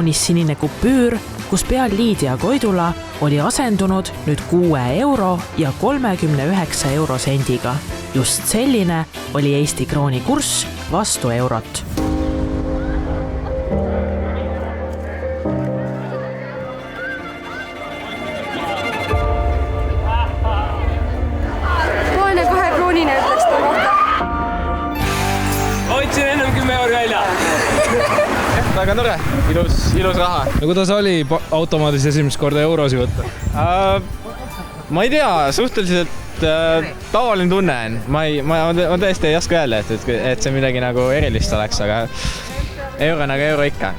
kaunis sinine kupüür, kus peal Liidia Koidula oli asendunud nüüd 6 euro ja 39 eurosendiga. Just selline oli Eesti krooni kurss vastu eurot. Poolne 2 kroonine ütleks ta kohta. Otsin ennem 10 euro välja. Väga tore, ilus raha. No kuidas oli automaadis esimest korda eurosi võtta? Ma ei tea, suhteliselt tavaline tunne on. Ma tõesti ei oska öelda, et see midagi nagu erilist oleks, aga euro nagu euro ikka.